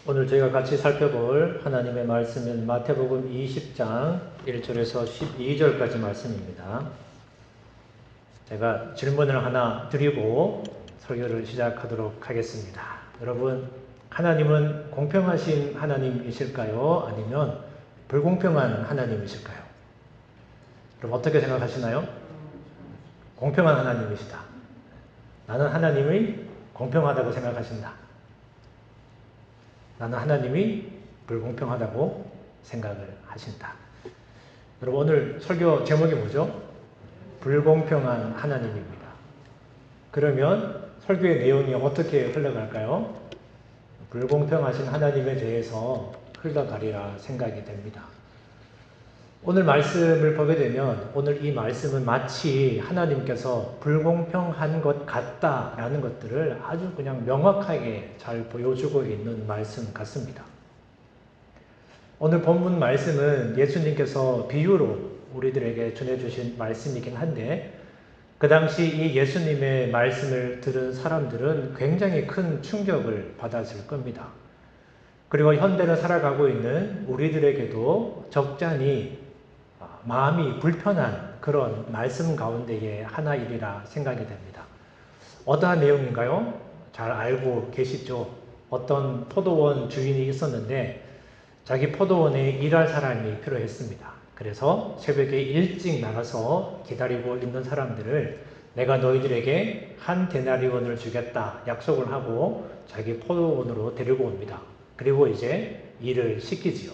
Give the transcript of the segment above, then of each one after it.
오늘 저희가 같이 살펴볼 하나님의 말씀은 마태복음 20장 1절에서 12절까지 말씀입니다. 제가 질문을 하나 드리고 설교를 시작하도록 하겠습니다. 여러분, 하나님은 공평하신 하나님이실까요? 아니면 불공평한 하나님이실까요? 그럼 어떻게 생각하시나요? 공평한 하나님이시다. 나는 하나님이 공평하다고 생각하신다. 나는 하나님이 불공평하다고 생각을 하신다. 여러분, 오늘 설교 제목이 뭐죠? 불공평한 하나님입니다. 그러면 설교의 내용이 어떻게 흘러갈까요? 불공평하신 하나님에 대해서 흘러가리라 생각이 됩니다. 오늘 말씀을 보게 되면 오늘 이 말씀은 마치 하나님께서 불공평한 것 같다라는 것들을 아주 그냥 명확하게 잘 보여주고 있는 말씀 같습니다. 오늘 본문 말씀은 예수님께서 비유로 우리들에게 전해주신 말씀이긴 한데 그 당시 이 예수님의 말씀을 들은 사람들은 굉장히 큰 충격을 받았을 겁니다. 그리고 현대를 살아가고 있는 우리들에게도 적잖이 마음이 불편한 그런 말씀 가운데의 하나이리라 생각이 됩니다. 어떠한 내용인가요? 잘 알고 계시죠? 어떤 포도원 주인이 있었는데 자기 포도원에 일할 사람이 필요했습니다. 그래서 새벽에 일찍 나가서 기다리고 있는 사람들을 내가 너희들에게 한 데나리온을 주겠다 약속을 하고 자기 포도원으로 데리고 옵니다. 그리고 이제 일을 시키지요.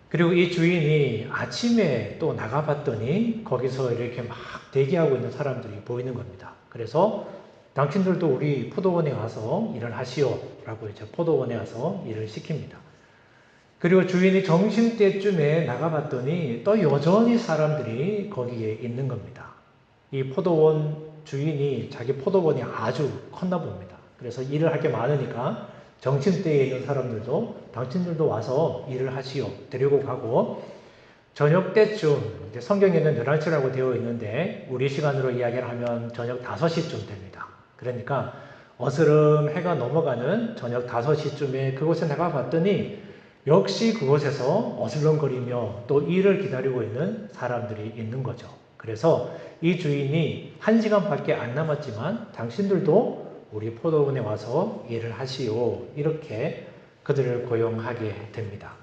그리고 이 주인이 아침에 또 나가봤더니 거기서 이렇게 막 대기하고 있는 사람들이 보이는 겁니다. 그래서 당신들도 우리 포도원에 와서 일을 하시오 라고 이제 포도원에 와서 일을 시킵니다. 그리고 주인이 점심때쯤에 나가봤더니 또 여전히 사람들이 거기에 있는 겁니다. 이 포도원 주인이 자기 포도원이 아주 컸나 봅니다. 그래서 일을 할 게 많으니까 점심때에 있는 사람들도 당신들도 와서 일을 하시오 데리고 가고 저녁 때쯤 성경에는 11시라고 되어 있는데 우리 시간으로 이야기를 하면 저녁 5시쯤 됩니다. 그러니까 어스름 해가 넘어가는 저녁 5시쯤에 그곳에 나가봤더니 역시 그곳에서 어슬렁거리며 또 일을 기다리고 있는 사람들이 있는 거죠. 그래서 이 주인이 1시간밖에 안 남았지만 당신들도 우리 포도원에 와서 일을 하시오. 이렇게 그들을 고용하게 됩니다.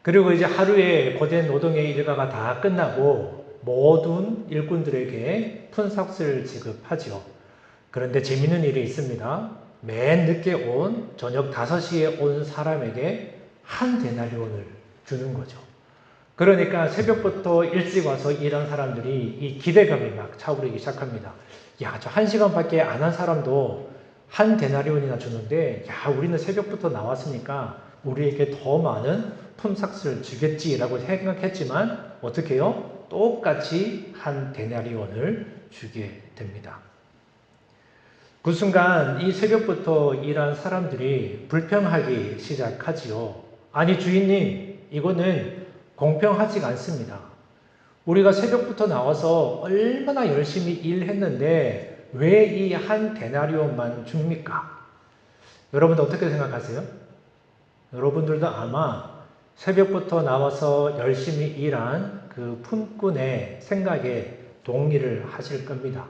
그리고 이제 하루의 고된 노동의 일과가 다 끝나고 모든 일꾼들에게 푼삭스를 지급하죠. 그런데 재밌는 일이 있습니다. 맨 늦게 온 저녁 5시에 온 사람에게 한 데나리온을 주는 거죠. 그러니까 새벽부터 일찍 와서 일한 사람들이 이 기대감이 막 차오르기 시작합니다. 야, 저 1시간밖에 안 한 사람도 한 데나리온이나 주는데, 야, 우리는 새벽부터 나왔으니까 우리에게 더 많은 품삯을 주겠지라고 생각했지만, 어떻게 해요? 똑같이 한 데나리온을 주게 됩니다. 그 순간 이 새벽부터 일한 사람들이 불평하기 시작하지요. 아니, 주인님, 이거는 공평하지가 않습니다. 우리가 새벽부터 나와서 얼마나 열심히 일했는데 왜 이 한 데나리온만 줍니까? 여러분 어떻게 생각하세요? 여러분들도 아마 새벽부터 나와서 열심히 일한 그 품꾼의 생각에 동의를 하실 겁니다.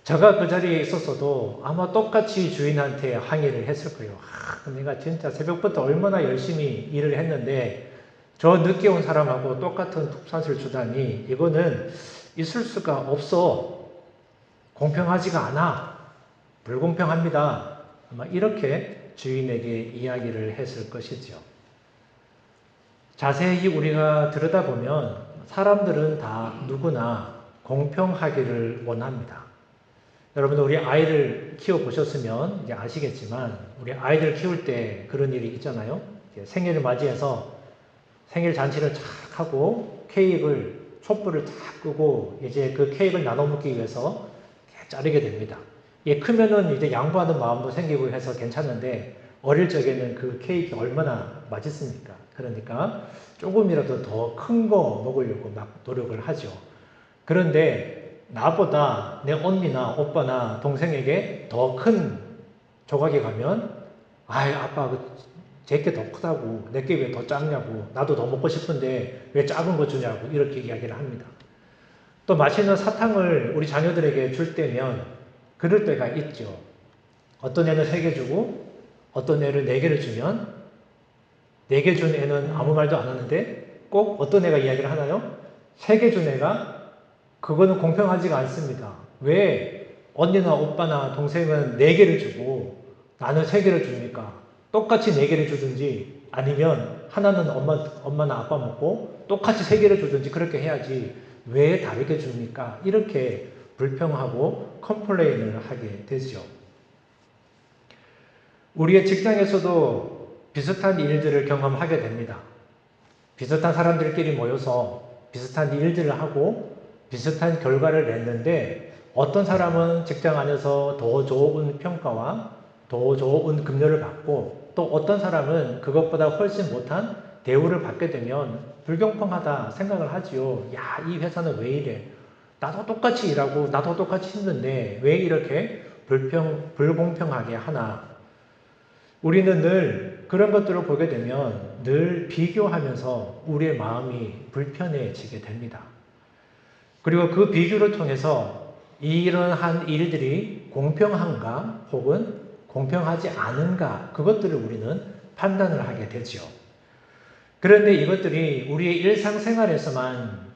제가 그 자리에 있었어도 아마 똑같이 주인한테 항의를 했을 거예요. 내가 진짜 새벽부터 얼마나 열심히 일을 했는데 저 늦게 온 사람하고 똑같은 품삯을 주다니 이거는 있을 수가 없어. 공평하지가 않아. 불공평합니다. 아마 이렇게 주인에게 이야기를 했을 것이죠. 자세히 우리가 들여다보면 사람들은 다 누구나 공평하기를 원합니다. 여러분 우리 아이를 키워보셨으면 이제 아시겠지만 우리 아이들 키울 때 그런 일이 있잖아요. 생일을 맞이해서 생일 잔치를 착 하고 케이크를 촛불을 탁 끄고 이제 그 케이크를 나눠 먹기 위해서 자르게 됩니다. 예, 크면은 이제 양보하는 마음도 생기고 해서 괜찮은데 어릴 적에는 그 케이크 얼마나 맛있습니까? 그러니까 조금이라도 더 큰 거 먹으려고 막 노력을 하죠. 그런데 나보다 내 언니나 오빠나 동생에게 더 큰 조각이 가면 아이 아빠 제게 더 크다고 내게 왜 더 작냐고 나도 더 먹고 싶은데 왜 작은 거 주냐고 이렇게 이야기를 합니다. 또 맛있는 사탕을 우리 자녀들에게 줄 때면 그럴 때가 있죠. 어떤 애는 3개 주고 어떤 애를 4개를 주면 4개 준 애는 아무 말도 안 하는데 꼭 어떤 애가 이야기를 하나요? 3개 준 애가 그거는 공평하지가 않습니다. 왜 언니나 오빠나 동생은 4개를 주고 나는 3개를 줍니까? 똑같이 4개를 주든지 아니면 하나는 엄마나 아빠 먹고 똑같이 3개를 주든지 그렇게 해야지 왜 다르게 줍니까? 이렇게 불평하고 컴플레인을 하게 되죠. 우리의 직장에서도 비슷한 일들을 경험하게 됩니다. 비슷한 사람들끼리 모여서 비슷한 일들을 하고 비슷한 결과를 냈는데 어떤 사람은 직장 안에서 더 좋은 평가와 더 좋은 급료를 받고 또 어떤 사람은 그것보다 훨씬 못한 대우를 받게 되면 불공평하다 생각을 하지요. 야, 이 회사는 왜 이래? 나도 똑같이 일하고 나도 똑같이 힘든데 왜 이렇게 불공평하게 하나? 우리는 늘 그런 것들을 보게 되면 늘 비교하면서 우리의 마음이 불편해지게 됩니다. 그리고 그 비교를 통해서 이러한 일들이 공평한가 혹은 공평하지 않은가 그것들을 우리는 판단을 하게 되죠. 그런데 이것들이 우리의 일상생활에서만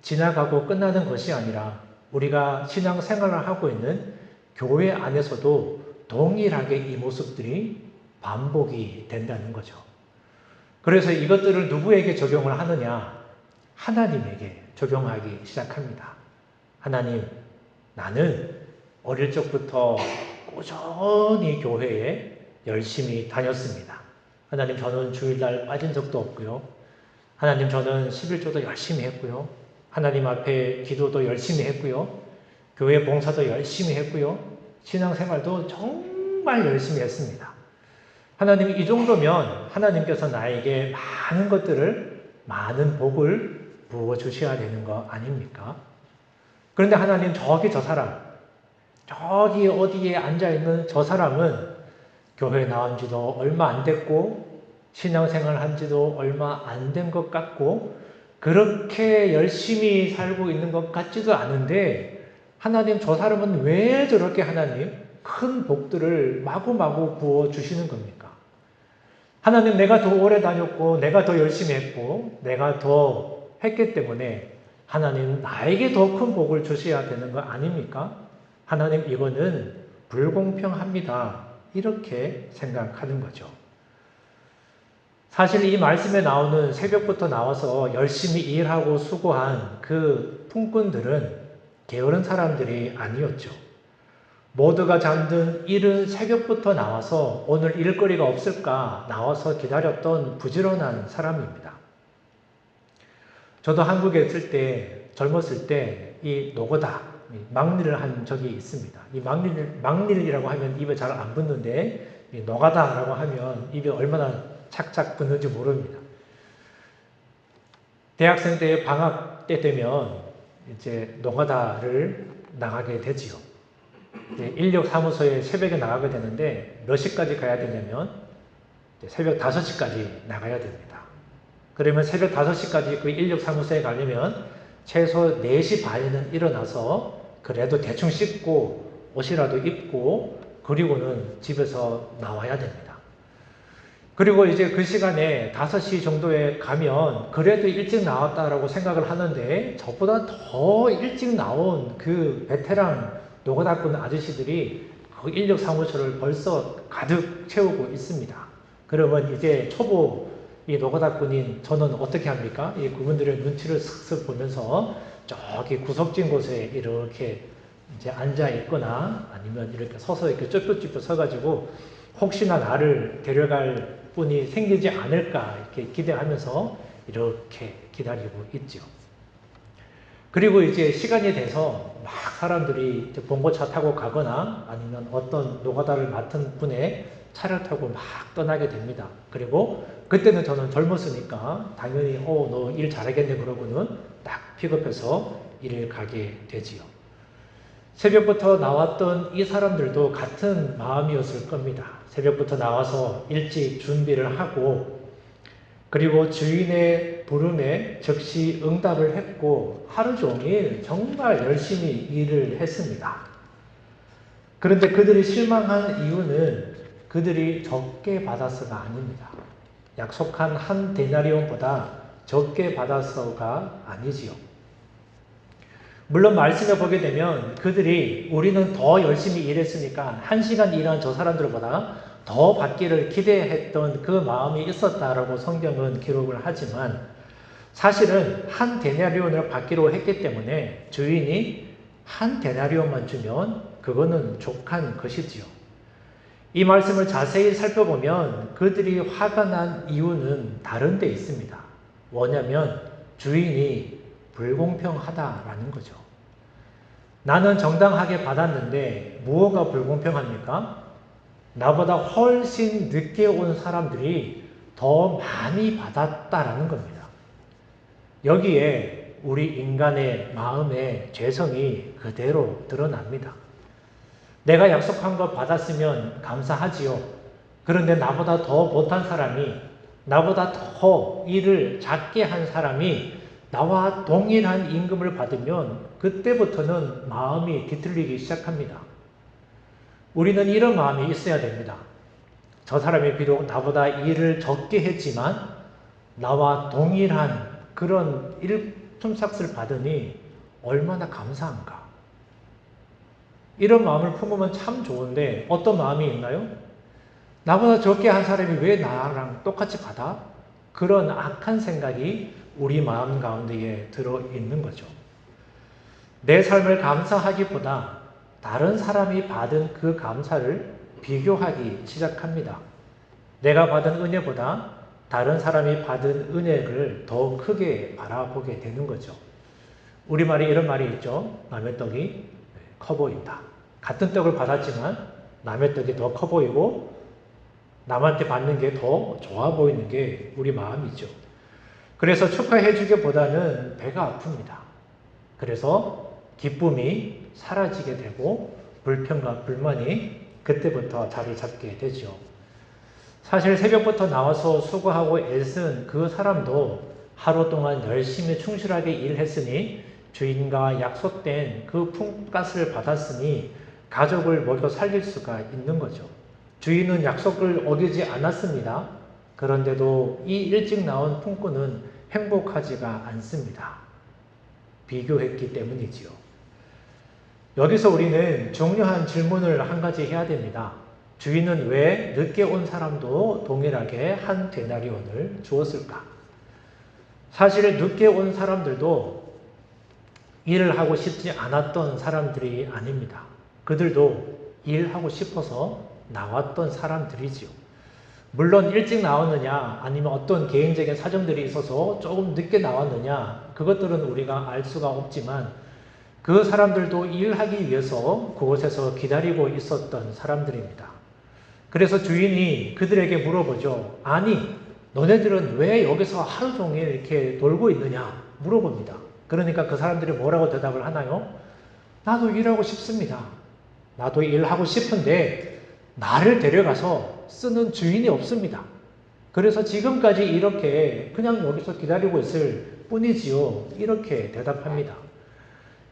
지나가고 끝나는 것이 아니라 우리가 신앙생활을 하고 있는 교회 안에서도 동일하게 이 모습들이 반복이 된다는 거죠. 그래서 이것들을 누구에게 적용을 하느냐? 하나님에게 적용하기 시작합니다. 하나님, 나는 어릴 적부터 꾸준히 교회에 열심히 다녔습니다. 하나님, 저는 주일날 빠진 적도 없고요. 하나님, 저는 11조도 열심히 했고요. 하나님 앞에 기도도 열심히 했고요. 교회 봉사도 열심히 했고요. 신앙생활도 정말 열심히 했습니다. 하나님, 이 정도면 하나님께서 나에게 많은 것들을, 많은 복을 부어주셔야 되는 거 아닙니까? 그런데 하나님, 저 사람, 저기 어디에 앉아있는 저 사람은 교회에 나온 지도 얼마 안 됐고 신앙생활 한 지도 얼마 안 된 것 같고 그렇게 열심히 살고 있는 것 같지도 않은데 하나님, 저 사람은 왜 저렇게 하나님 큰 복들을 마구마구 부어주시는 겁니까? 하나님, 내가 더 오래 다녔고 내가 더 열심히 했고 내가 더 했기 때문에 하나님 나에게 더 큰 복을 주셔야 되는 거 아닙니까? 하나님, 이거는 불공평합니다. 이렇게 생각하는 거죠. 사실 이 말씀에 나오는 새벽부터 나와서 열심히 일하고 수고한 그 품꾼들은 게으른 사람들이 아니었죠. 모두가 잠든 이른 새벽부터 나와서 오늘 일거리가 없을까 나와서 기다렸던 부지런한 사람입니다. 저도 한국에 있을 때, 젊었을 때 이 노고다, 막일을 한 적이 있습니다. 이 막일이라고 하면 입에 잘 안 붙는데 이 노가다라고 하면 입에 얼마나 착착 붙는지 모릅니다. 대학생 때 방학 때 되면 이제 노가다를 나가게 되지요. 인력사무소에 새벽에 나가게 되는데 몇 시까지 가야 되냐면 새벽 5시까지 나가야 됩니다. 그러면 새벽 5시까지 그 인력사무소에 가려면 최소 4시 반에는 일어나서 그래도 대충 씻고 옷이라도 입고 그리고는 집에서 나와야 됩니다. 그리고 이제 그 시간에 5시 정도에 가면 그래도 일찍 나왔다라고 생각을 하는데 저보다 더 일찍 나온 그 베테랑 노가다꾼 아저씨들이 그 인력사무소를 벌써 가득 채우고 있습니다. 그러면 이제 초보 이 노가다꾼인 저는 어떻게 합니까? 이 그분들의 눈치를 슥슥 보면서 저기 구석진 곳에 이렇게 이제 앉아 있거나 아니면 이렇게 서서 이렇게 쭈뼛쭈뼛 서가지고 혹시나 나를 데려갈 분이 생기지 않을까 이렇게 기대하면서 이렇게 기다리고 있죠. 그리고 이제 시간이 돼서 막 사람들이 이제 봉고차 타고 가거나 아니면 어떤 노가다를 맡은 분의 차를 타고 막 떠나게 됩니다. 그리고 그때는 저는 젊었으니까 당연히 너 일 잘하겠네 그러고는 딱 픽업해서 일을 가게 되지요. 새벽부터 나왔던 이 사람들도 같은 마음이었을 겁니다. 새벽부터 나와서 일찍 준비를 하고 그리고 주인의 부름에 즉시 응답을 했고 하루 종일 정말 열심히 일을 했습니다. 그런데 그들이 실망한 이유는 그들이 적게 받아서가 아닙니다. 약속한 한 데나리온보다 적게 받아서가 아니지요. 물론 말씀에 보게 되면 그들이 우리는 더 열심히 일했으니까 1시간 일한 저 사람들보다 더 받기를 기대했던 그 마음이 있었다라고 성경은 기록을 하지만 사실은 한 데나리온을 받기로 했기 때문에 주인이 한 데나리온만 주면 그거는 족한 것이지요. 이 말씀을 자세히 살펴보면 그들이 화가 난 이유는 다른 데 있습니다. 뭐냐면 주인이 불공평하다라는 거죠. 나는 정당하게 받았는데 무엇가 불공평합니까? 나보다 훨씬 늦게 온 사람들이 더 많이 받았다라는 겁니다. 여기에 우리 인간의 마음의 죄성이 그대로 드러납니다. 내가 약속한 거 받았으면 감사하지요. 그런데 나보다 더 못한 사람이, 나보다 더 일을 작게 한 사람이 나와 동일한 임금을 받으면 그때부터는 마음이 뒤틀리기 시작합니다. 우리는 이런 마음이 있어야 됩니다. 저 사람이 비록 나보다 일을 적게 했지만 나와 동일한 그런 일품삯을 받으니 얼마나 감사한가. 이런 마음을 품으면 참 좋은데 어떤 마음이 있나요? 나보다 적게 한 사람이 왜 나랑 똑같이 받아? 그런 악한 생각이 우리 마음 가운데에 들어있는 거죠. 내 삶을 감사하기보다 다른 사람이 받은 그 감사를 비교하기 시작합니다. 내가 받은 은혜보다 다른 사람이 받은 은혜를 더 크게 바라보게 되는 거죠. 우리말에 이런 말이 있죠. 남의 떡이 커 보인다. 같은 떡을 받았지만 남의 떡이 더 커 보이고 남한테 받는 게 더 좋아 보이는 게 우리 마음이죠. 그래서 축하해 주기보다는 배가 아픕니다. 그래서 기쁨이 사라지게 되고 불평과 불만이 그때부터 자리 잡게 되죠. 사실 새벽부터 나와서 수고하고 애쓴 그 사람도 하루 동안 열심히 충실하게 일했으니 주인과 약속된 그 품값을 받았으니 가족을 먹여 살릴 수가 있는 거죠. 주인은 약속을 어기지 않았습니다. 그런데도 이 일찍 나온 품꾼은 행복하지가 않습니다. 비교했기 때문이지요. 여기서 우리는 중요한 질문을 한 가지 해야 됩니다. 주인은 왜 늦게 온 사람도 동일하게 한 데나리온을 주었을까? 사실 늦게 온 사람들도 일을 하고 싶지 않았던 사람들이 아닙니다. 그들도 일하고 싶어서 나왔던 사람들이지요. 물론 일찍 나왔느냐 아니면 어떤 개인적인 사정들이 있어서 조금 늦게 나왔느냐 그것들은 우리가 알 수가 없지만 그 사람들도 일하기 위해서 그곳에서 기다리고 있었던 사람들입니다. 그래서 주인이 그들에게 물어보죠. 아니, 너네들은 왜 여기서 하루 종일 이렇게 놀고 있느냐 물어봅니다. 그러니까 그 사람들이 뭐라고 대답을 하나요? 나도 일하고 싶습니다. 나도 일하고 싶은데 나를 데려가서 쓰는 주인이 없습니다. 그래서 지금까지 이렇게 그냥 여기서 기다리고 있을 뿐이지요. 이렇게 대답합니다.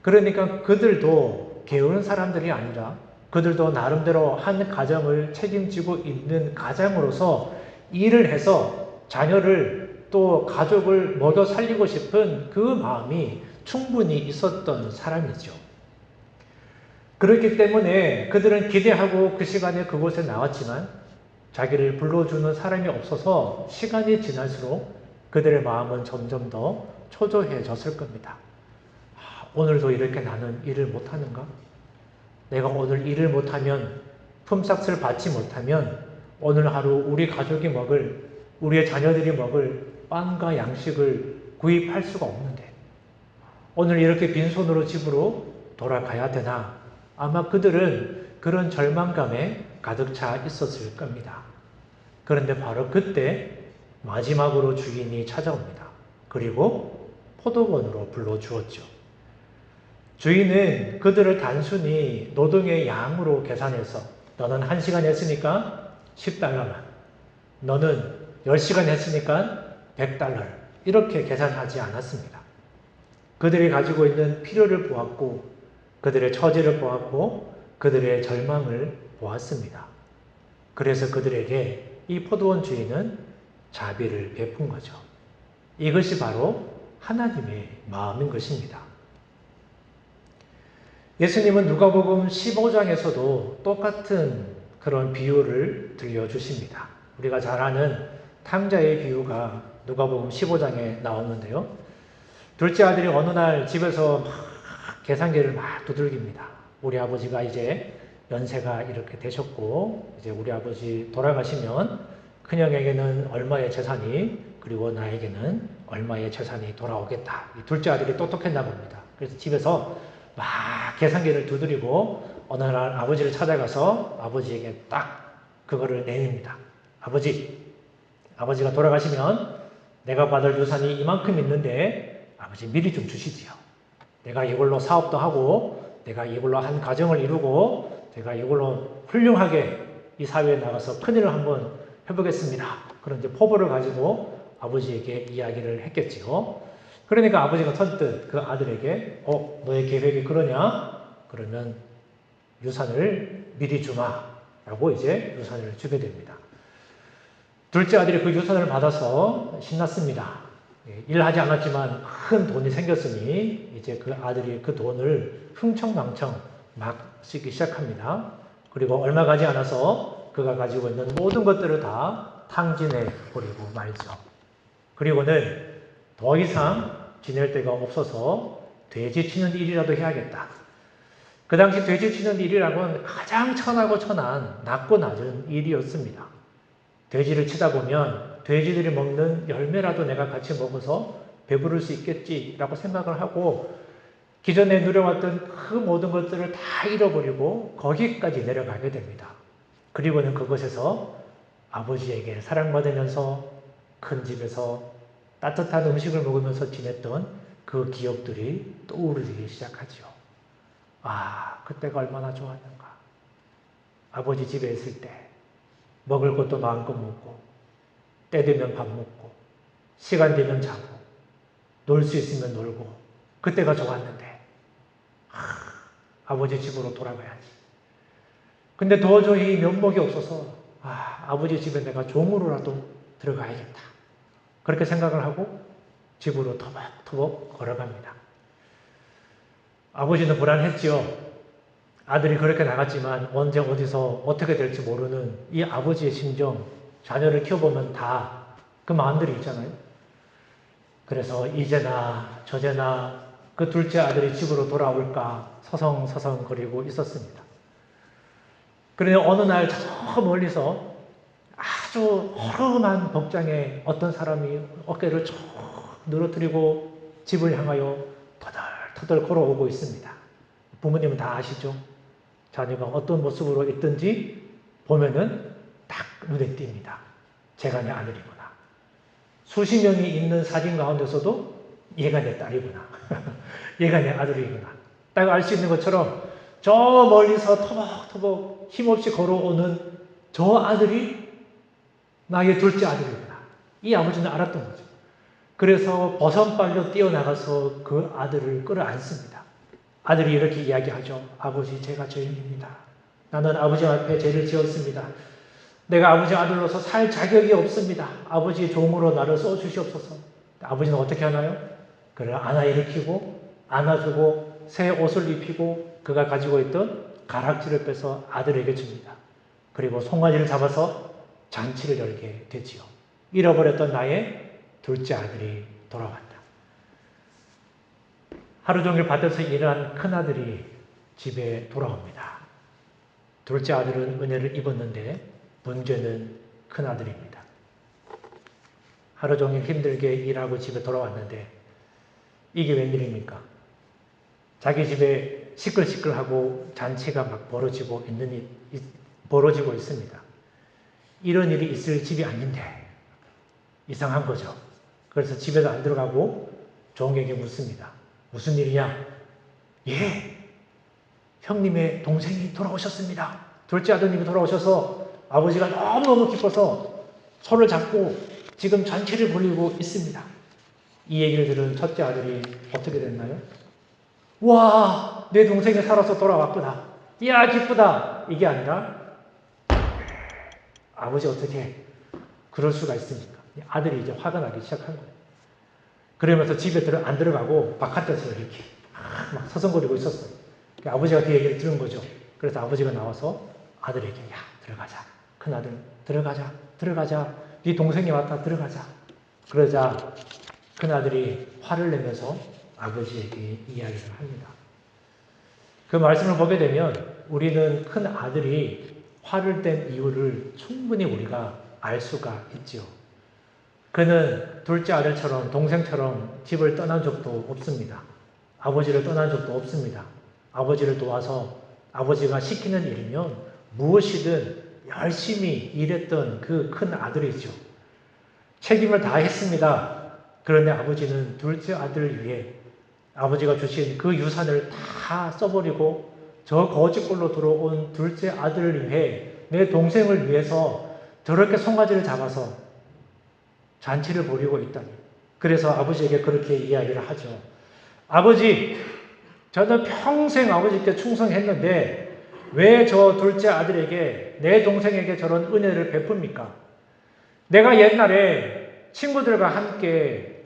그러니까 그들도 게으른 사람들이 아니라 그들도 나름대로 한 가정을 책임지고 있는 가장으로서 일을 해서 자녀를 또 가족을 먹여 살리고 싶은 그 마음이 충분히 있었던 사람이죠. 그렇기 때문에 그들은 기대하고 그 시간에 그곳에 나왔지만 자기를 불러주는 사람이 없어서 시간이 지날수록 그들의 마음은 점점 더 초조해졌을 겁니다. 오늘도 이렇게 나는 일을 못하는가? 내가 오늘 일을 못하면 품삯을 받지 못하면 오늘 하루 우리 가족이 먹을, 우리의 자녀들이 먹을 빵과 양식을 구입할 수가 없는데 오늘 이렇게 빈손으로 집으로 돌아가야 되나? 아마 그들은 그런 절망감에 가득 차 있었을 겁니다. 그런데 바로 그때 마지막으로 주인이 찾아옵니다. 그리고 포도원으로 불러주었죠. 주인은 그들을 단순히 노동의 양으로 계산해서 너는 1시간 했으니까 $10만, 너는 10시간 했으니까 $100 이렇게 계산하지 않았습니다. 그들이 가지고 있는 필요를 보았고 그들의 처지를 보았고 그들의 절망을 보았습니다. 그래서 그들에게 이 포도원 주인은 자비를 베푼 거죠. 이것이 바로 하나님의 마음인 것입니다. 예수님은 누가복음 15장에서도 똑같은 그런 비유를 들려주십니다. 우리가 잘 아는 탕자의 비유가 누가복음 15장에 나오는데요. 둘째 아들이 어느 날 집에서 막 계산기를 막 두들깁니다. 우리 아버지가 이제 연세가 이렇게 되셨고 이제 우리 아버지 돌아가시면 큰형에게는 얼마의 재산이 그리고 나에게는 얼마의 재산이 돌아오겠다. 이 둘째 아들이 똑똑했나 봅니다. 그래서 집에서 막 계산기를 두드리고 어느 날 아버지를 찾아가서 아버지에게 딱 그거를 내밉니다. 아버지가 돌아가시면 내가 받을 유산이 이만큼 있는데 아버지 미리 좀 주시지요. 내가 이걸로 사업도 하고 내가 이걸로 한 가정을 이루고 제가 이걸로 훌륭하게 이 사회에 나가서 큰일을 한번 해보겠습니다. 그런 이제 포부를 가지고 아버지에게 이야기를 했겠지요. 그러니까 아버지가 선뜻 그 아들에게 너의 계획이 그러냐? 그러면 유산을 미리 주마 라고 이제 유산을 주게 됩니다. 둘째 아들이 그 유산을 받아서 신났습니다. 일하지 않았지만 큰 돈이 생겼으니 이제 그 아들이 그 돈을 흥청망청 막 쓰기 시작합니다. 그리고 얼마 가지 않아서 그가 가지고 있는 모든 것들을 다 탕진해 버리고 말죠. 그리고는 더 이상 지낼 데가 없어서 돼지 치는 일이라도 해야겠다. 그 당시 돼지 치는 일이라고는 가장 천하고 천한 낮고 낮은 일이었습니다. 돼지를 치다 보면 돼지들이 먹는 열매라도 내가 같이 먹어서 배부를 수 있겠지라고 생각을 하고 기존에 누려왔던 그 모든 것들을 다 잃어버리고 거기까지 내려가게 됩니다. 그리고는 그곳에서 아버지에게 사랑받으면서 큰 집에서 따뜻한 음식을 먹으면서 지냈던 그 기억들이 떠오르기 시작하죠. 그때가 얼마나 좋았는가. 아버지 집에 있을 때 먹을 것도 마음껏 먹고 때 되면 밥 먹고 시간 되면 자고 놀 수 있으면 놀고 그때가 좋았는데 아버지 집으로 돌아가야지. 근데 도저히 면목이 없어서 아버지 집에 내가 종으로라도 들어가야겠다. 그렇게 생각을 하고 집으로 터벅터벅 걸어갑니다. 아버지는 불안했지요. 아들이 그렇게 나갔지만 언제 어디서 어떻게 될지 모르는 이 아버지의 심정, 자녀를 키워보면 다 그 마음들이 있잖아요. 그래서 이제나 저제나 그 둘째 아들이 집으로 돌아올까 서성서성거리고 있었습니다. 그런데 어느 날 저 멀리서 아주 허름한 복장에 어떤 사람이 어깨를 쭉 늘어뜨리고 집을 향하여 터덜터덜 걸어오고 있습니다. 부모님은 다 아시죠? 자녀가 어떤 모습으로 있든지 보면은 딱 눈에 띕니다. 제가 내 아들이구나. 수십 명이 있는 사진 가운데서도 얘가 내 딸이구나. 얘가 내 아들이구나. 딱 알 수 있는 것처럼 저 멀리서 터벅터벅 힘없이 걸어오는 저 아들이 나의 둘째 아들이구나. 이 아버지는 알았던 거죠. 그래서 버선발로 뛰어나가서 그 아들을 끌어안습니다. 아들이 이렇게 이야기하죠. 아버지, 제가 죄인입니다. 나는 아버지 앞에 죄를 지었습니다. 내가 아버지 아들로서 살 자격이 없습니다. 아버지의 종으로 나를 써주시옵소서. 아버지는 어떻게 하나요? 그를 안아일으키고 안아주고 새 옷을 입히고 그가 가지고 있던 가락지를 빼서 아들에게 줍니다. 그리고 송아지를 잡아서 잔치를 열게 되지요. 잃어버렸던 나의 둘째 아들이 돌아왔다. 하루 종일 밭에서 일한 큰아들이 집에 돌아옵니다. 둘째 아들은 은혜를 입었는데 문제는 큰아들입니다. 하루 종일 힘들게 일하고 집에 돌아왔는데 이게 웬일입니까? 자기 집에 시끌시끌하고 잔치가 막 벌어지고 있습니다. 이런 일이 있을 집이 아닌데 이상한 거죠. 그래서 집에도 안 들어가고 종에게 묻습니다. 무슨 일이냐? 예, 형님의 동생이 돌아오셨습니다. 둘째 아드님이 돌아오셔서 아버지가 너무너무 기뻐서 손을 잡고 지금 잔치를 벌이고 있습니다. 이 얘기를 들은 첫째 아들이 어떻게 됐나요? 와, 내 동생이 살아서 돌아왔구나. 이야, 기쁘다. 이게 아니라 아버지 어떻게 그럴 수가 있습니까? 아들이 이제 화가 나기 시작한 거예요. 그러면서 집에 안 들어가고 바깥에서 이렇게 막 서성거리고 있었어요. 아버지가 그 얘기를 들은 거죠. 그래서 아버지가 나와서 아들에게 야, 들어가자. 큰아들 들어가자. 네 동생이 왔다. 들어가자. 그러자 큰아들이 화를 내면서 아버지에게 이야기를 합니다. 그 말씀을 보게 되면 우리는 큰아들이 화를 낸 이유를 충분히 우리가 알 수가 있지요. 그는 둘째 아들처럼 동생처럼 집을 떠난 적도 없습니다. 아버지를 떠난 적도 없습니다. 아버지를 도와서 아버지가 시키는 일이면 무엇이든 열심히 일했던 그 큰 아들이죠. 책임을 다했습니다. 그런데 아버지는 둘째 아들을 위해 아버지가 주신 그 유산을 다 써버리고 저 거지꼴로 들어온 둘째 아들을 위해 내 동생을 위해서 저렇게 송아지를 잡아서 잔치를 벌이고 있다니. 그래서 아버지에게 그렇게 이야기를 하죠. 아버지, 저는 평생 아버지께 충성했는데 왜 저 둘째 아들에게 내 동생에게 저런 은혜를 베풉니까? 내가 옛날에 친구들과 함께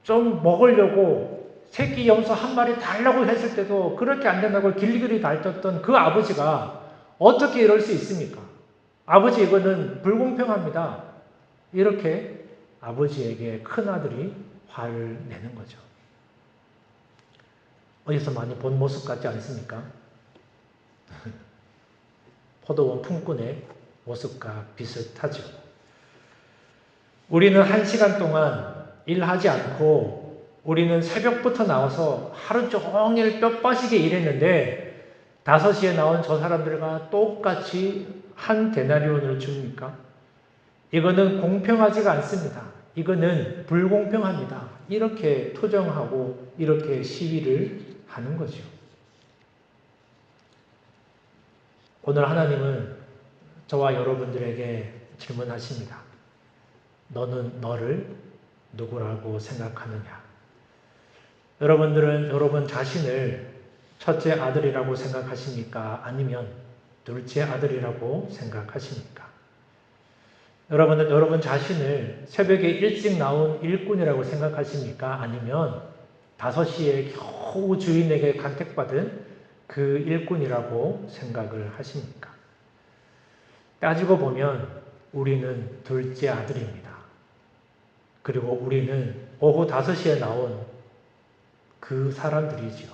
좀 먹으려고 새끼 염소 한 마리 달라고 했을 때도 그렇게 안 된다고 길길이 달렸던 그 아버지가 어떻게 이럴 수 있습니까? 아버지, 이거는 불공평합니다. 이렇게 아버지에게 큰아들이 화를 내는 거죠. 어디서 많이 본 모습 같지 않습니까? 포도원 품꾼의 모습과 비슷하죠. 우리는 1시간 동안 일하지 않고 우리는 새벽부터 나와서 하루 종일 뼈 빠지게 일했는데 5시에 나온 저 사람들과 똑같이 한 데나리온을 줍니까? 이거는 공평하지가 않습니다. 이거는 불공평합니다. 이렇게 투정하고 이렇게 시위를 하는 거죠. 오늘 하나님은 저와 여러분들에게 질문하십니다. 너는 너를 누구라고 생각하느냐? 여러분들은 여러분 자신을 첫째 아들이라고 생각하십니까? 아니면 둘째 아들이라고 생각하십니까? 여러분은 여러분 자신을 새벽에 일찍 나온 일꾼이라고 생각하십니까? 아니면 5시에 겨우 주인에게 간택받은 그 일꾼이라고 생각을 하십니까? 따지고 보면 우리는 둘째 아들입니다. 그리고 우리는 오후 5시에 나온 그 사람들이지요.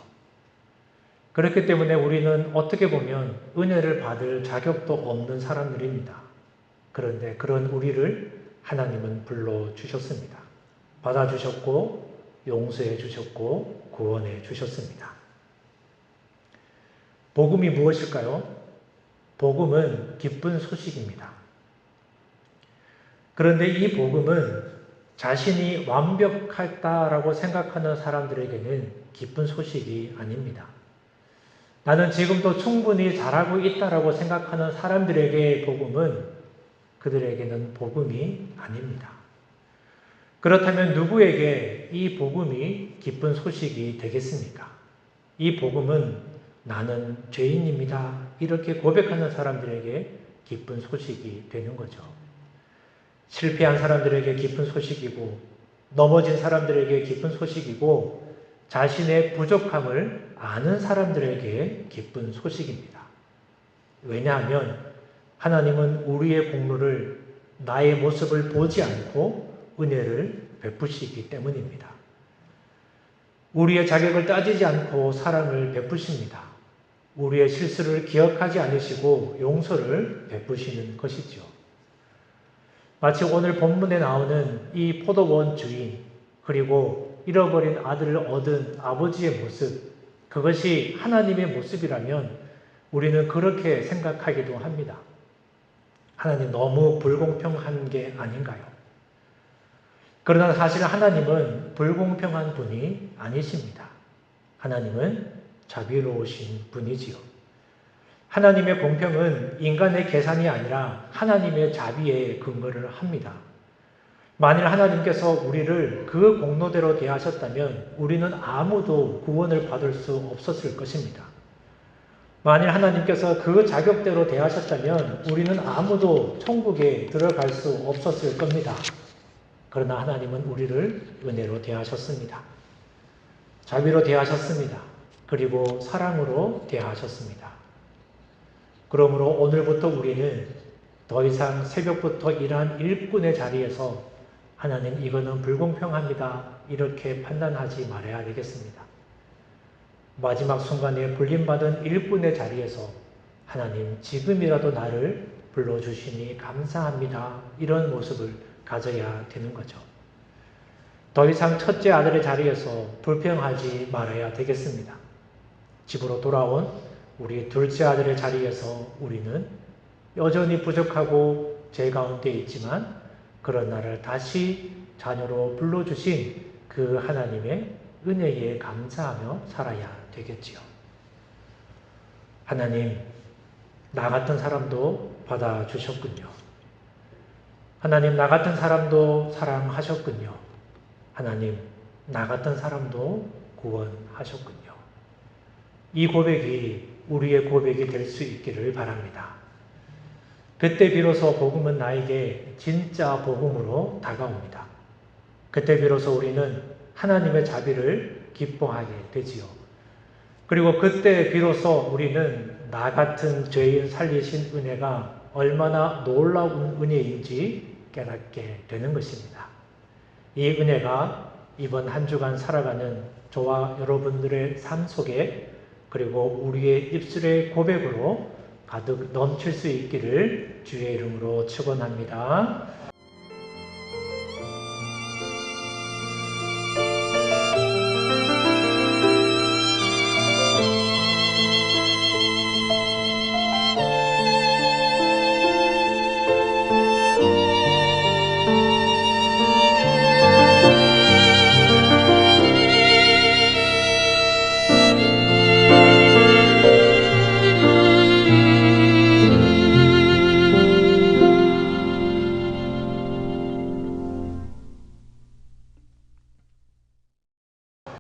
그렇기 때문에 우리는 어떻게 보면 은혜를 받을 자격도 없는 사람들입니다. 그런데 그런 우리를 하나님은 불러주셨습니다. 받아주셨고 용서해 주셨고 구원해 주셨습니다. 복음이 무엇일까요? 복음은 기쁜 소식입니다. 그런데 이 복음은 자신이 완벽하다라고 생각하는 사람들에게는 기쁜 소식이 아닙니다. 나는 지금도 충분히 잘하고 있다라고 생각하는 사람들에게 복음은 그들에게는 복음이 아닙니다. 그렇다면 누구에게 이 복음이 기쁜 소식이 되겠습니까? 이 복음은 나는 죄인입니다. 이렇게 고백하는 사람들에게 기쁜 소식이 되는 거죠. 실패한 사람들에게 기쁜 소식이고 넘어진 사람들에게 기쁜 소식이고 자신의 부족함을 아는 사람들에게 기쁜 소식입니다. 왜냐하면 하나님은 우리의 공로를 나의 모습을 보지 않고 은혜를 베푸시기 때문입니다. 우리의 자격을 따지지 않고 사랑을 베푸십니다. 우리의 실수를 기억하지 않으시고 용서를 베푸시는 것이죠. 마치 오늘 본문에 나오는 이 포도원 주인, 그리고 잃어버린 아들을 얻은 아버지의 모습, 그것이 하나님의 모습이라면 우리는 그렇게 생각하기도 합니다. 하나님 너무 불공평한 게 아닌가요? 그러나 사실 하나님은 불공평한 분이 아니십니다. 하나님은 자비로우신 분이지요. 하나님의 공평은 인간의 계산이 아니라 하나님의 자비에 근거를 합니다. 만일 하나님께서 우리를 그 공로대로 대하셨다면 우리는 아무도 구원을 받을 수 없었을 것입니다. 만일 하나님께서 그 자격대로 대하셨다면 우리는 아무도 천국에 들어갈 수 없었을 겁니다. 그러나 하나님은 우리를 은혜로 대하셨습니다. 자비로 대하셨습니다. 그리고 사랑으로 대하셨습니다. 그러므로 오늘부터 우리는 더 이상 새벽부터 일한 일꾼의 자리에서 하나님 이거는 불공평합니다. 이렇게 판단하지 말아야 되겠습니다. 마지막 순간에 불림받은 일꾼의 자리에서 하나님 지금이라도 나를 불러주시니 감사합니다. 이런 모습을 가져야 되는 거죠. 더 이상 첫째 아들의 자리에서 불평하지 말아야 되겠습니다. 집으로 돌아온 우리 둘째 아들의 자리에서 우리는 여전히 부족하고 죄 가운데 있지만 그런 나를 다시 자녀로 불러주신 그 하나님의 은혜에 감사하며 살아야 되겠지요. 하나님, 나 같은 사람도 받아주셨군요. 하나님, 나 같은 사람도 사랑하셨군요. 하나님, 나 같은 사람도 구원하셨군요. 이 고백이 우리의 고백이 될 수 있기를 바랍니다. 그때 비로소 복음은 나에게 진짜 복음으로 다가옵니다. 그때 비로소 우리는 하나님의 자비를 기뻐하게 되지요. 그리고 그때 비로소 우리는 나 같은 죄인 살리신 은혜가 얼마나 놀라운 은혜인지 깨닫게 되는 것입니다. 이 은혜가 이번 한 주간 살아가는 저와 여러분들의 삶 속에 그리고 우리의 입술의 고백으로 가득 넘칠 수 있기를 주의 이름으로 축원합니다.